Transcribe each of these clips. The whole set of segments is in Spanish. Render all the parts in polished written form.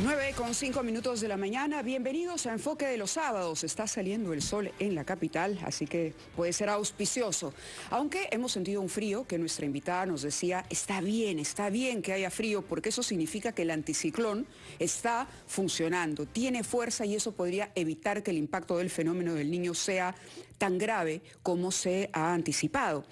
9:05 de la mañana, bienvenidos a Enfoque de los Sábados. Está saliendo el sol en la capital, así que puede ser auspicioso. Aunque hemos sentido un frío que nuestra invitada nos decía, está bien que haya frío, porque eso significa que el anticiclón está funcionando, tiene fuerza y eso podría evitar que el impacto del fenómeno del Niño sea tan grave como se ha anticipado.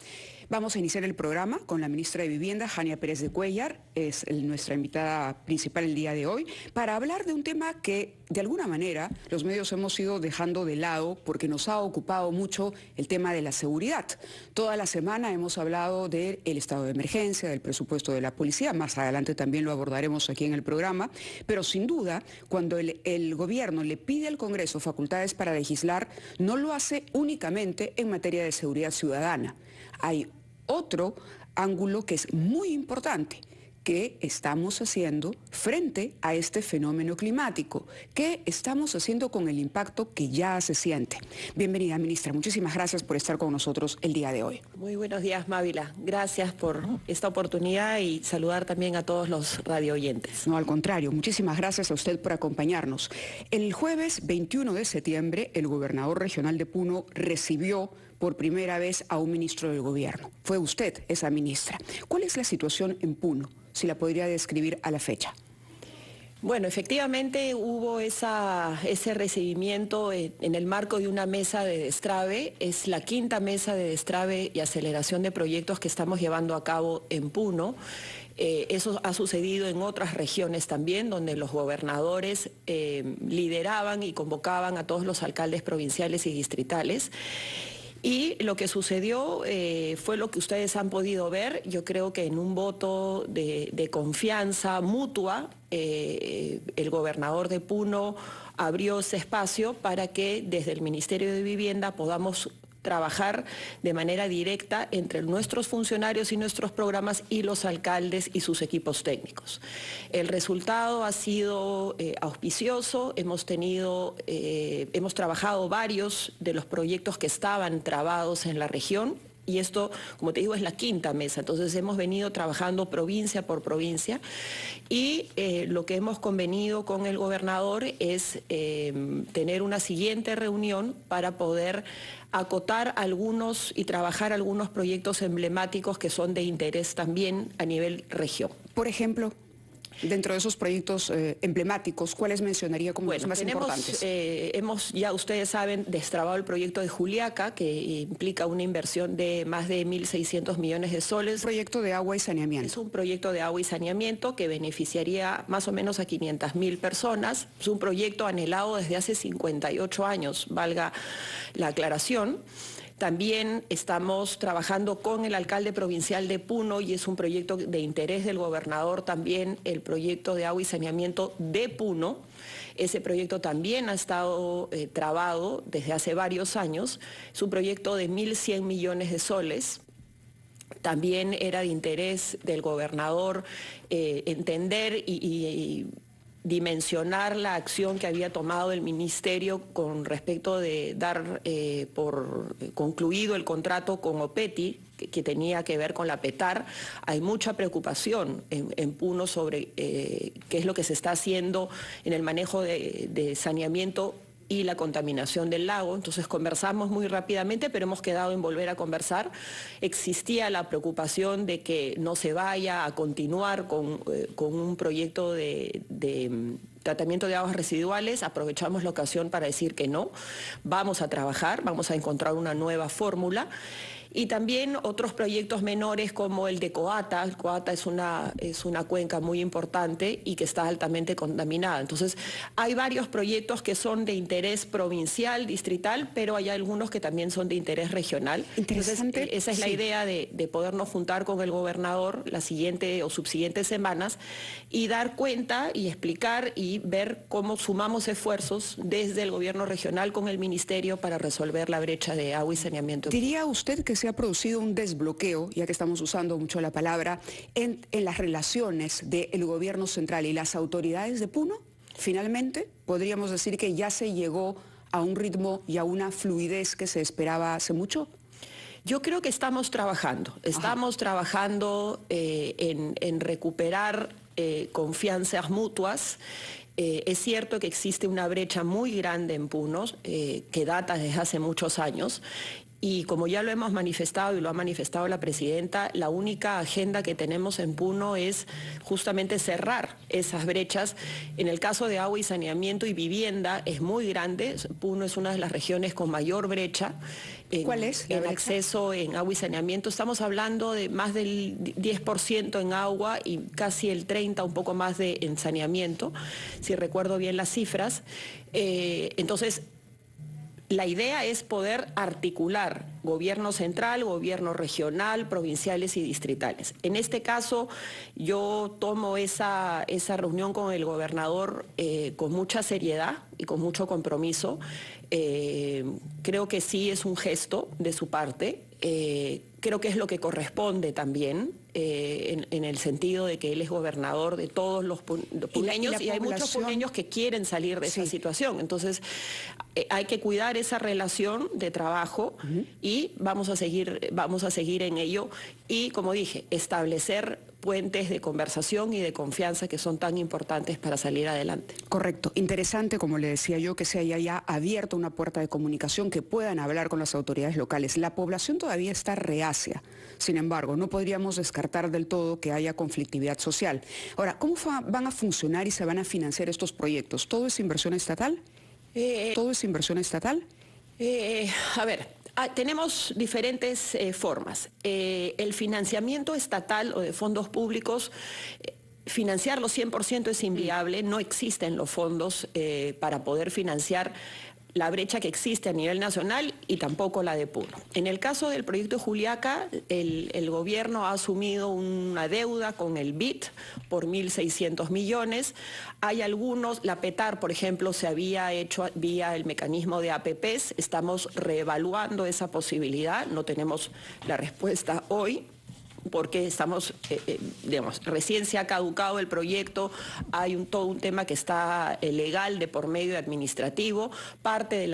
Vamos a iniciar el programa con la ministra de Vivienda, Jania Pérez de Cuéllar, es nuestra invitada principal el día de hoy, para hablar de un tema que de alguna manera los medios hemos ido dejando de lado porque nos ha ocupado mucho el tema de la seguridad. Toda la semana hemos hablado del estado de emergencia, del presupuesto de la policía, más adelante también lo abordaremos aquí en el programa, pero sin duda cuando el gobierno le pide al Congreso facultades para legislar, no lo hace únicamente en materia de seguridad ciudadana. Hay otro ángulo que es muy importante. ¿Qué estamos haciendo frente a este fenómeno climático? ¿Qué estamos haciendo con el impacto que ya se siente? Bienvenida, ministra. Muchísimas gracias por estar con nosotros el día de hoy. Muy buenos días, Mávila. Gracias por esta oportunidad y saludar también a todos los radioyentes. No, al contrario, muchísimas gracias a usted por acompañarnos. El jueves 21 de septiembre, el gobernador regional de Puno recibió por primera vez a un ministro del gobierno. Fue usted esa ministra. ¿Cuál es la situación en Puno? Si la podría describir a la fecha. Bueno, efectivamente hubo ese recibimiento en el marco de una mesa de destrave. Es la quinta mesa de destrave y aceleración de proyectos que estamos llevando a cabo en Puno. Eso ha sucedido en otras regiones también, donde los gobernadores lideraban y convocaban a todos los alcaldes provinciales y distritales. Y lo que sucedió fue lo que ustedes han podido ver. Yo creo que en un voto de confianza mutua, el gobernador de Puno abrió ese espacio para que desde el Ministerio de Vivienda podamos trabajar de manera directa entre nuestros funcionarios y nuestros programas y los alcaldes y sus equipos técnicos. El resultado ha sido auspicioso, hemos trabajado varios de los proyectos que estaban trabados en la región. Y esto, como te digo, es la quinta mesa, entonces hemos venido trabajando provincia por provincia y lo que hemos convenido con el gobernador es tener una siguiente reunión para poder acotar algunos y trabajar algunos proyectos emblemáticos que son de interés también a nivel región. Por ejemplo, dentro de esos proyectos emblemáticos, ¿cuáles mencionaría como los más importantes? Ya ustedes saben, destrabado el proyecto de Juliaca, que implica una inversión de más de 1.600 millones de soles. Proyecto de agua y saneamiento. Es un proyecto de agua y saneamiento que beneficiaría más o menos a 500.000 personas. Es un proyecto anhelado desde hace 58 años, valga la aclaración. También estamos trabajando con el alcalde provincial de Puno y es un proyecto de interés del gobernador también, el proyecto de agua y saneamiento de Puno. Ese proyecto también ha estado trabado desde hace varios años. Es un proyecto de 1.100 millones de soles. También era de interés del gobernador entender y dimensionar la acción que había tomado el ministerio con respecto de dar por concluido el contrato con OPETI, que tenía que ver con la PETAR. Hay mucha preocupación en Puno sobre qué es lo que se está haciendo en el manejo de saneamiento y la contaminación del lago. Entonces conversamos muy rápidamente, pero hemos quedado en volver a conversar. Existía la preocupación de que no se vaya a continuar con un proyecto de tratamiento de aguas residuales. Aprovechamos la ocasión para decir que no. Vamos a trabajar, vamos a encontrar una nueva fórmula. Y también otros proyectos menores como el de Coata. El Coata es una cuenca muy importante y que está altamente contaminada. Entonces, hay varios proyectos que son de interés provincial, distrital, pero hay algunos que también son de interés regional. Interesante. Entonces, esa es la idea de podernos juntar con el gobernador las siguientes o subsiguientes semanas y dar cuenta y explicar y ver cómo sumamos esfuerzos desde el gobierno regional con el ministerio para resolver la brecha de agua y saneamiento. ¿Diría usted que se ha producido un desbloqueo, ya que estamos usando mucho la palabra, en las relaciones del gobierno central y las autoridades de Puno? Finalmente, podríamos decir que ya se llegó a un ritmo y a una fluidez que se esperaba hace mucho. Yo creo que estamos trabajando en recuperar confianzas mutuas. Es cierto que existe una brecha muy grande en Puno, que data desde hace muchos años, y como ya lo hemos manifestado y lo ha manifestado la presidenta, la única agenda que tenemos en Puno es justamente cerrar esas brechas. En el caso de agua y saneamiento y vivienda es muy grande. Puno es una de las regiones con mayor brecha. ¿Cuál es el acceso en agua y saneamiento? Estamos hablando de más del 10% en agua y casi el 30%, un poco más en saneamiento, si recuerdo bien las cifras. Entonces, la idea es poder articular gobierno central, gobierno regional, provinciales y distritales. En este caso, yo tomo esa reunión con el gobernador con mucha seriedad y con mucho compromiso. Creo que sí es un gesto de su parte. Creo que es lo que corresponde también, en el sentido de que él es gobernador de todos los puneños y hay muchos puneños que quieren salir de esa situación. Entonces, hay que cuidar esa relación de trabajo y vamos a seguir en ello y, como dije, establecer puentes de conversación y de confianza que son tan importantes para salir adelante. Correcto. Interesante, como le decía yo, que se haya ya abierto una puerta de comunicación, que puedan hablar con las autoridades locales. La población todavía está reacia. Sin embargo, no podríamos descartar del todo que haya conflictividad social. Ahora, ¿cómo van a funcionar y se van a financiar estos proyectos? ¿Todo es inversión estatal? ¿Todo es inversión estatal? A ver, tenemos diferentes formas. El financiamiento estatal o de fondos públicos, financiarlo 100% es inviable, no existen los fondos para poder financiar la brecha que existe a nivel nacional y tampoco la de Puno. En el caso del proyecto de Juliaca, el gobierno ha asumido una deuda con el BID por 1.600 millones. Hay algunos, la PETAR, por ejemplo, se había hecho vía el mecanismo de APPs. Estamos reevaluando esa posibilidad, no tenemos la respuesta hoy, porque estamos, digamos, recién se ha caducado el proyecto, hay todo un tema que está legal de por medio administrativo, parte de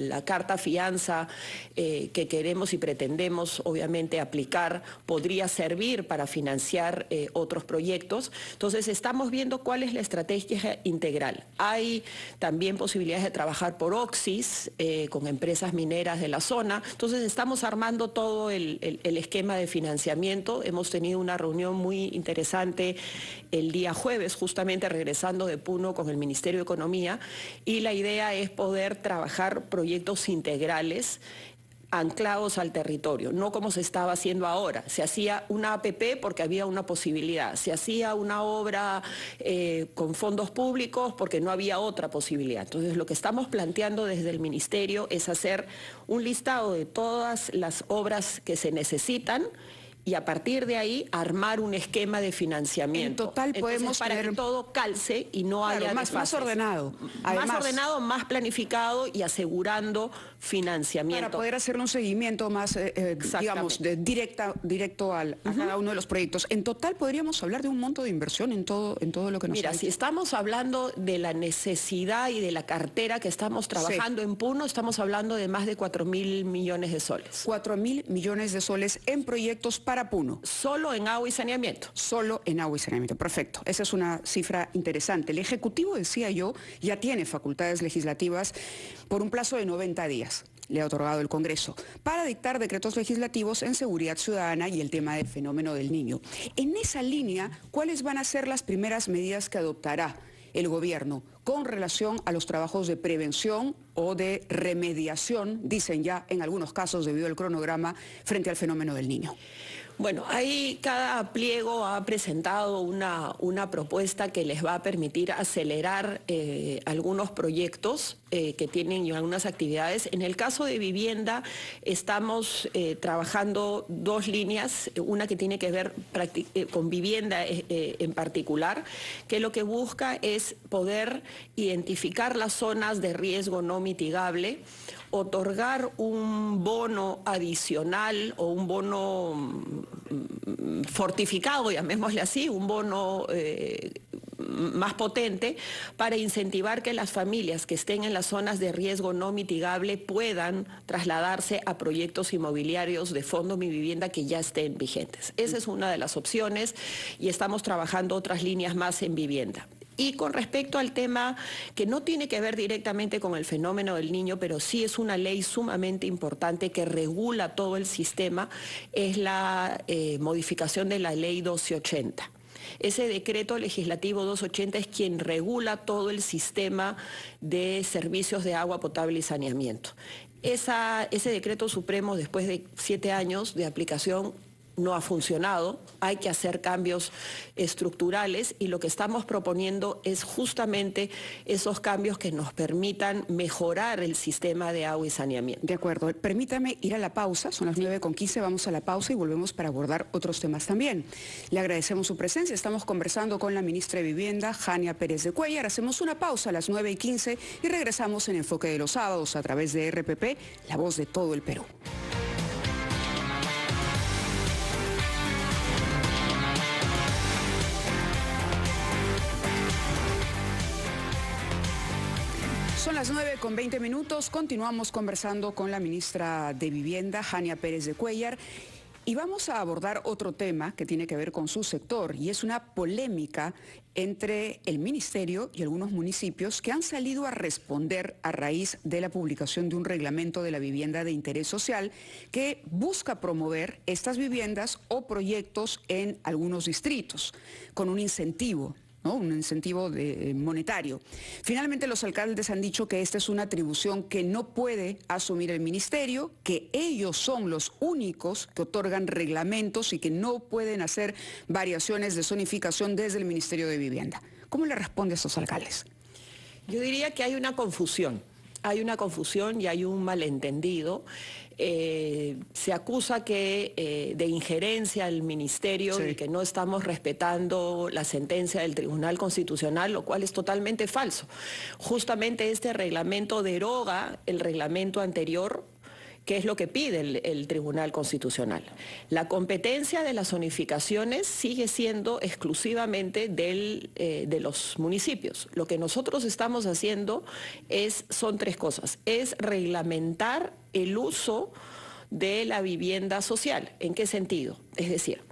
la carta fianza que queremos y pretendemos obviamente aplicar podría servir para financiar otros proyectos. Entonces estamos viendo cuál es la estrategia integral. Hay también posibilidades de trabajar por Oxis con empresas mineras de la zona, entonces estamos armando todo el esquema de financiamiento. Hemos tenido una reunión muy interesante el día jueves, justamente regresando de Puno con el Ministerio de Economía, y la idea es poder trabajar proyectos integrales anclados al territorio, no como se estaba haciendo ahora. Se hacía una APP porque había una posibilidad, se hacía una obra con fondos públicos porque no había otra posibilidad. Entonces, lo que estamos planteando desde el Ministerio es hacer un listado de todas las obras que se necesitan y a partir de ahí armar un esquema de financiamiento. En total podemos para tener... que todo calce y no haya más ordenado. Además, más ordenado, más planificado y asegurando financiamiento. Para poder hacer un seguimiento más, digamos, directo a cada uno de los proyectos. En total podríamos hablar de un monto de inversión en todo lo que nos Mira, si estamos hablando de la necesidad y de la cartera que estamos trabajando en Puno, estamos hablando de más de 4.000 millones de soles. 4.000 millones de soles en proyectos para Puno. Solo en agua y saneamiento. Solo en agua y saneamiento, perfecto. Esa es una cifra interesante. El Ejecutivo, decía yo, ya tiene facultades legislativas por un plazo de 90 días. Le ha otorgado el Congreso para dictar decretos legislativos en seguridad ciudadana y el tema del fenómeno del Niño. En esa línea, ¿cuáles van a ser las primeras medidas que adoptará el gobierno con relación a los trabajos de prevención o de remediación, dicen ya en algunos casos debido al cronograma, frente al fenómeno del Niño? Bueno, ahí cada pliego ha presentado una propuesta que les va a permitir acelerar algunos proyectos que tienen algunas actividades. En el caso de vivienda estamos trabajando dos líneas, una que tiene que ver con vivienda en particular, que lo que busca es poder identificar las zonas de riesgo no mitigable, otorgar un bono adicional o un bono fortificado, llamémosle así, un bono más potente para incentivar que las familias que estén en las zonas de riesgo no mitigable puedan trasladarse a proyectos inmobiliarios de Fondo Mi Vivienda que ya estén vigentes. Esa es una de las opciones y estamos trabajando otras líneas más en vivienda. Y con respecto al tema que no tiene que ver directamente con el fenómeno del Niño, pero sí es una ley sumamente importante que regula todo el sistema, es la modificación de la ley 1280. Ese decreto legislativo 280 es quien regula todo el sistema de servicios de agua potable y saneamiento. Ese decreto supremo, después de 7 años de aplicación, no ha funcionado, hay que hacer cambios estructurales y lo que estamos proponiendo es justamente esos cambios que nos permitan mejorar el sistema de agua y saneamiento. De acuerdo, permítame ir a la pausa, son las 9:15, vamos a la pausa y volvemos para abordar otros temas también. Le agradecemos su presencia, estamos conversando con la ministra de Vivienda, Jania Pérez de Cuéllar, hacemos una pausa a las 9:15 y regresamos en Enfoque de los Sábados a través de RPP, la voz de todo el Perú. Son las 9:20, continuamos conversando con la ministra de Vivienda, Jania Pérez de Cuéllar, y vamos a abordar otro tema que tiene que ver con su sector, y es una polémica entre el ministerio y algunos municipios que han salido a responder a raíz de la publicación de un reglamento de la vivienda de interés social que busca promover estas viviendas o proyectos en algunos distritos con un incentivo, ¿no? Un incentivo monetario. Finalmente, los alcaldes han dicho que esta es una atribución que no puede asumir el ministerio, que ellos son los únicos que otorgan reglamentos y que no pueden hacer variaciones de zonificación desde el Ministerio de Vivienda. ¿Cómo le responde a estos alcaldes? Yo diría que hay una confusión. Hay una confusión y hay un malentendido. Se acusa de injerencia al ministerio, sí, y que no estamos respetando la sentencia del Tribunal Constitucional, lo cual es totalmente falso. Justamente este reglamento deroga el reglamento anterior, que es lo que pide el Tribunal Constitucional. La competencia de las zonificaciones sigue siendo exclusivamente de los municipios. Lo que nosotros estamos haciendo son 3 cosas. Es reglamentar el uso de la vivienda social. ¿En qué sentido? Es decir,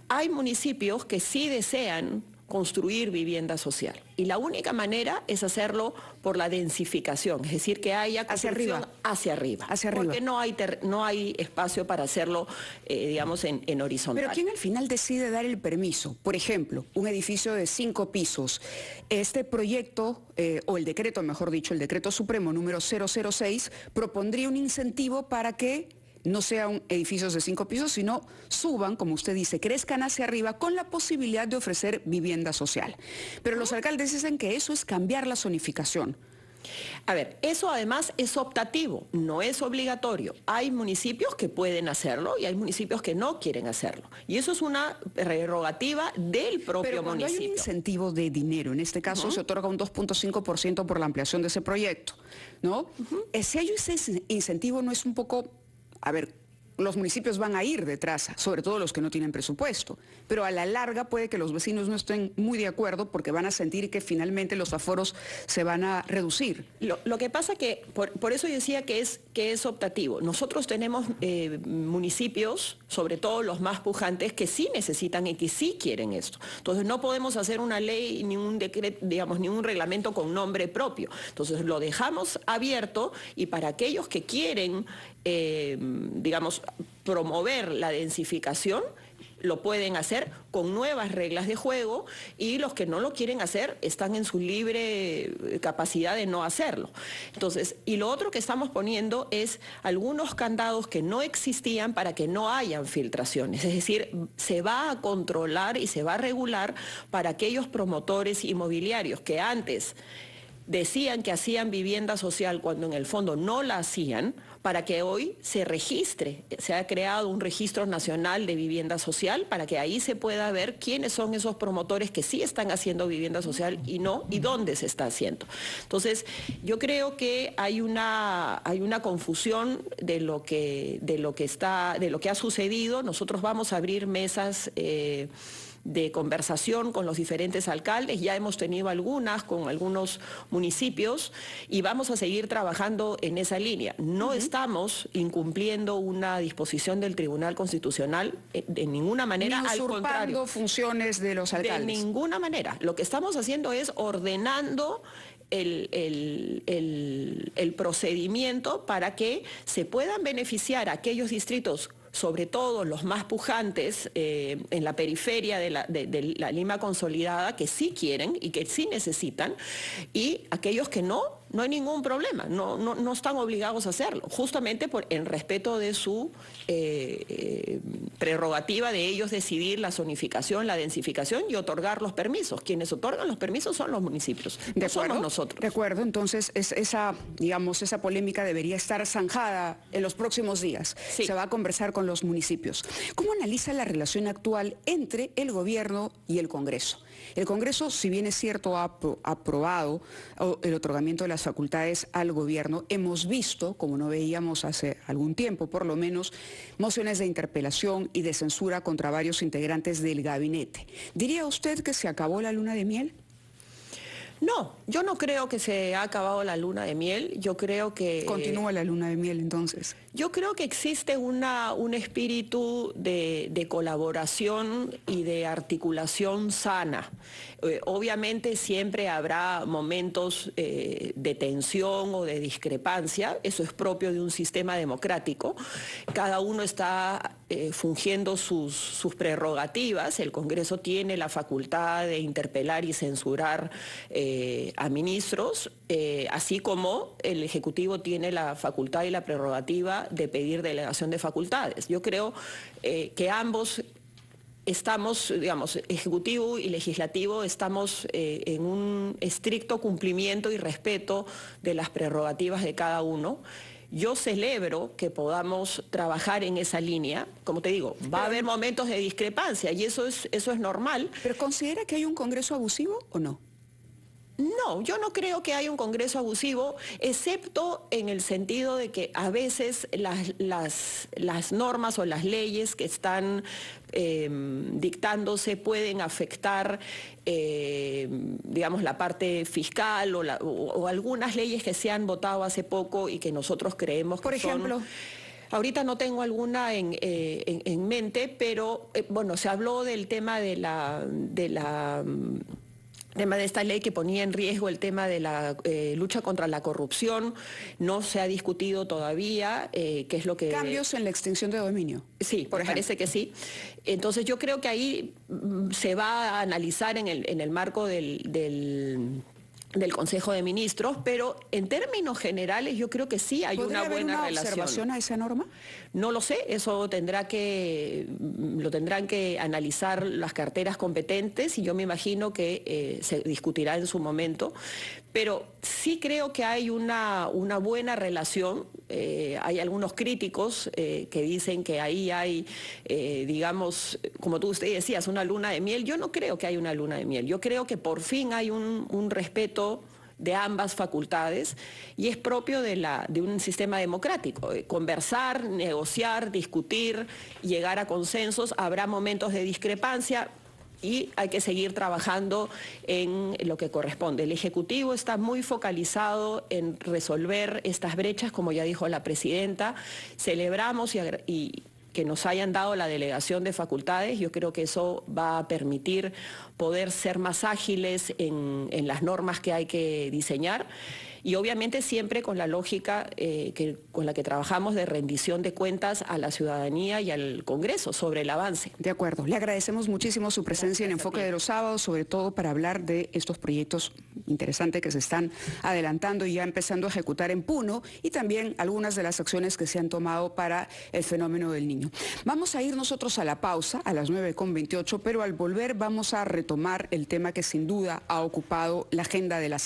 hay municipios que sí desean construir vivienda social. Y la única manera es hacerlo por la densificación, es decir, que haya construcción hacia arriba. Porque no hay espacio para hacerlo, digamos, en horizontal. Pero ¿quién al final decide dar el permiso? Por ejemplo, un edificio de 5 pisos. Este proyecto, o el decreto, mejor dicho, el decreto supremo número 006, propondría un incentivo para que no sean edificios de 5 pisos, sino suban, como usted dice, crezcan hacia arriba con la posibilidad de ofrecer vivienda social. Pero los alcaldes dicen que eso es cambiar la zonificación. A ver, eso además es optativo, no es obligatorio. Hay municipios que pueden hacerlo y hay municipios que no quieren hacerlo. Y eso es una prerrogativa del propio municipio. Pero hay un incentivo de dinero, en este caso se otorga un 2.5% por la ampliación de ese proyecto, ¿no? Si hay ese incentivo, no es un poco... A ver, los municipios van a ir detrás, sobre todo los que no tienen presupuesto, pero a la larga puede que los vecinos no estén muy de acuerdo porque van a sentir que finalmente los aforos se van a reducir. Lo que pasa que, por eso yo decía que es optativo. Nosotros tenemos municipios, sobre todo los más pujantes, que sí necesitan y que sí quieren esto. Entonces no podemos hacer una ley ni un decreto, digamos, ni un reglamento con nombre propio. Entonces lo dejamos abierto y para aquellos que quieren, digamos, promover la densificación, lo pueden hacer con nuevas reglas de juego y los que no lo quieren hacer están en su libre capacidad de no hacerlo. Entonces, y lo otro que estamos poniendo es algunos candados que no existían para que no hayan filtraciones. Es decir, se va a controlar y se va a regular para aquellos promotores inmobiliarios que antes decían que hacían vivienda social cuando en el fondo no la hacían, para que hoy se registre. Se ha creado un registro nacional de vivienda social para que ahí se pueda ver quiénes son esos promotores que sí están haciendo vivienda social y no, y dónde se está haciendo. Entonces, yo creo que hay una confusión de lo que ha sucedido. Nosotros vamos a abrir mesas de conversación con los diferentes alcaldes. Ya hemos tenido algunas con algunos municipios y vamos a seguir trabajando en esa línea. No estamos incumpliendo una disposición del Tribunal Constitucional de ninguna manera, ni al contrario. funciones de los alcaldes. De ninguna manera. Lo que estamos haciendo es ordenando el procedimiento para que se puedan beneficiar aquellos distritos, sobre todo los más pujantes en la periferia de la Lima consolidada, que sí quieren y que sí necesitan, y aquellos que no hay ningún problema, no están obligados a hacerlo, justamente en respeto de su prerrogativa de ellos decidir la zonificación, la densificación y otorgar los permisos. Quienes otorgan los permisos son los municipios, no somos nosotros. De acuerdo, entonces esa polémica debería estar zanjada en los próximos días. Sí. Se va a conversar con los municipios. ¿Cómo analiza la relación actual entre el gobierno y el Congreso? El Congreso, si bien es cierto, ha aprobado el otorgamiento de las facultades al gobierno. Hemos visto, como no veíamos hace algún tiempo por lo menos, mociones de interpelación y de censura contra varios integrantes del gabinete. ¿Diría usted que se acabó la luna de miel? No, yo no creo que se ha acabado la luna de miel. Yo creo que... ¿Continúa la luna de miel entonces? Yo creo que existe un espíritu de colaboración y de articulación sana. Obviamente siempre habrá momentos de tensión o de discrepancia. Eso es propio de un sistema democrático. Cada uno está fungiendo sus prerrogativas. El Congreso tiene la facultad de interpelar y censurar a ministros, así como el Ejecutivo tiene la facultad y la prerrogativa de pedir delegación de facultades. Yo creo que ambos estamos, digamos, Ejecutivo y Legislativo, estamos en un estricto cumplimiento y respeto de las prerrogativas de cada uno. Yo celebro que podamos trabajar en esa línea. Como te digo, va a haber momentos de discrepancia y eso es normal. ¿Pero considera que hay un Congreso abusivo o no? No, yo no creo que haya un Congreso abusivo, excepto en el sentido de que a veces las normas o las leyes que están dictándose pueden afectar, digamos, la parte fiscal o algunas leyes que se han votado hace poco y que nosotros creemos que Por ejemplo... Ahorita no tengo alguna en mente, pero bueno, se habló del tema de esta ley que ponía en riesgo el tema de la lucha contra la corrupción. No se ha discutido todavía qué es lo que... Cambios en la extinción de dominio. Sí, parece que sí. Entonces yo creo que ahí se va a analizar en el marco del Consejo de Ministros, pero en términos generales yo creo que sí hay una buena relación. ¿Podría haber una observación a esa norma? No lo sé, eso lo tendrán que analizar las carteras competentes y yo me imagino que se discutirá en su momento, pero sí creo que hay una buena relación. Hay algunos críticos que dicen que ahí hay, digamos, como usted decías, una luna de miel. Yo no creo que hay una luna de miel, yo creo que por fin hay un respeto de ambas facultades y es propio de un sistema democrático. Conversar, negociar, discutir, llegar a consensos. Habrá momentos de discrepancia y hay que seguir trabajando en lo que corresponde. El Ejecutivo está muy focalizado en resolver estas brechas, como ya dijo la presidenta. Celebramos y que nos hayan dado la delegación de facultades. Yo creo que eso va a permitir poder ser más ágiles en las normas que hay que diseñar y obviamente siempre con la lógica con la que trabajamos de rendición de cuentas a la ciudadanía y al Congreso sobre el avance. De acuerdo. Le agradecemos muchísimo su presencia en Enfoque de los Sábados, sobre todo para hablar de estos proyectos interesantes que se están adelantando y ya empezando a ejecutar en Puno y también algunas de las acciones que se han tomado para el fenómeno del niño. Vamos a ir nosotros a la pausa a las 9:28, pero al volver vamos a retomar el tema que sin duda ha ocupado la agenda de la